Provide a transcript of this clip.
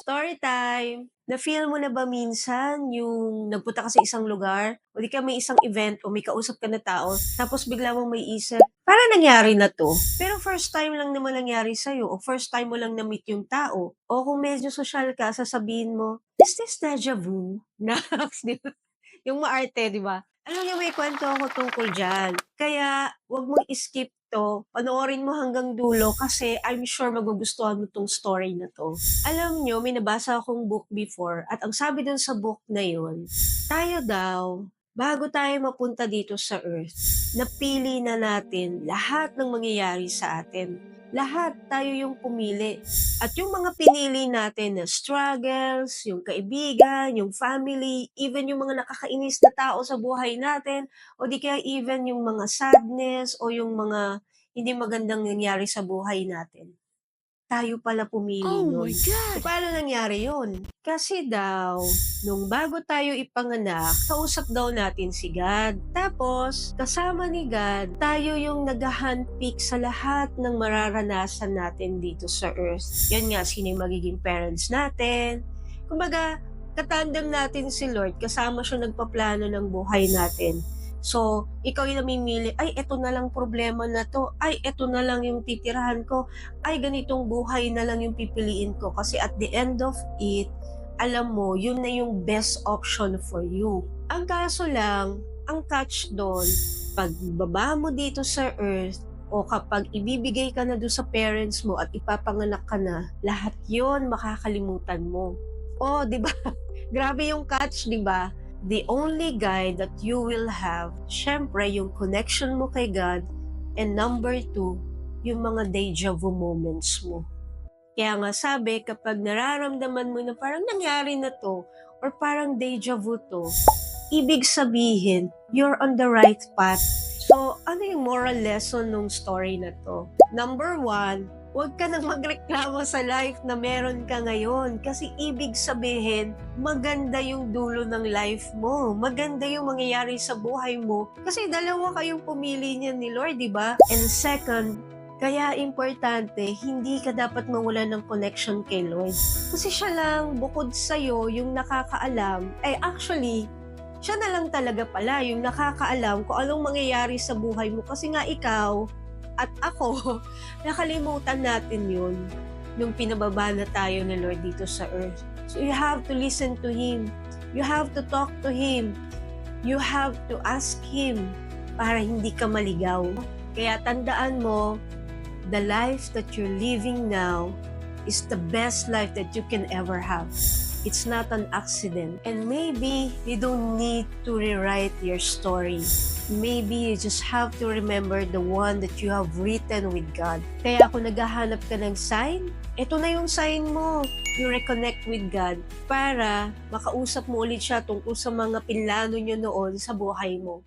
Story time! Na-feel mo na ba minsan yung nagpunta ka sa isang lugar o di kaya may isang event o may kausap ka na tao tapos bigla mong maiisip, "Parang nangyari na 'to." Pero first time lang naman nangyari sa'yo o first time mo lang na-meet yung tao o kung medyo sosyal ka sasabihin mo, "Is this deja vu?" Next, 'di ba? Yung maarte, 'di ba? Alam niyo may kuwento ako tungkol diyan. Kaya 'wag mong i-skip 'to, panoorin mo hanggang dulo kasi I'm sure magugustuhan mo 'tong story na 'to. Alam niyo may nabasa akong book before at ang sabi dun sa book na yun, tayo daw, bago tayo mapunta dito sa Earth, napili na natin lahat ng mangyayari sa atin. Lahat tayo yung pumili. At yung mga pinili natin na struggles, yung kaibigan, yung family, even yung mga nakakainis na tao sa buhay natin, o di kaya even yung mga sadness o yung mga hindi magandang nangyari sa buhay natin. Tayo pala pumili Oh nun. my So, God! paano nangyari yun? Kasi daw, nung bago tayo ipanganak, kausap daw natin si God. Tapos, kasama ni God, tayo yung nag-handpick sa lahat ng mararanasan natin dito sa earth. Yan nga, sino yung magiging parents natin. Kumbaga, katandem natin si Lord, kasama siya nagpaplano ng buhay natin. So, ikaw yung namimili, ay, eto na lang problema na to, ay, eto na lang yung titirahan ko, ay ganitong buhay na lang yung pipiliin ko kasi at the end of it, alam mo, yun na yung best option for you. Ang kaso lang, ang catch doon, pag baba mo dito sa earth, o kapag ibibigay ka na doon sa parents mo at ipapanganak ka na, lahat yon makakalimutan mo. Oh, di ba? Grabe yung catch, di ba? The only guide that you will have, syempre, yung connection mo kay God, and number two, yung mga deja vu moments mo. Kaya nga sabi, kapag nararamdaman mo na parang nangyari na to, or parang deja vu to, ibig sabihin, you're on the right path. So, ano yung moral lesson ng story na to? Number one, huwag ka nang magreklamo sa life na meron ka ngayon kasi ibig sabihin, maganda yung dulo ng life mo. Maganda yung mangyayari sa buhay mo kasi dalawa kayong pumili niya ni Lord, di ba? And second, kaya importante, hindi ka dapat mawalan ng connection kay Lord. Kasi siya lang, bukod sa'yo, yung nakakaalam, ay actually, siya na lang talaga pala yung nakakaalam kung anong mangyayari sa buhay mo. Kasi nga ikaw at ako, nakalimutan natin yun nung pinababa na tayo ni Lord dito sa earth. So you have to listen to Him. You have to talk to Him. You have to ask Him para hindi ka maligaw. Kaya tandaan mo, the life that you're living now is the best life that you can ever have. It's not an accident. And maybe you don't need to rewrite your story. Maybe you just have to remember the one that you have written with God. Kaya kung naghahanap ka ng sign, ito na yung sign mo. You reconnect with God para makausap mo ulit siya tungkol sa mga pinlano niyo noon sa buhay mo.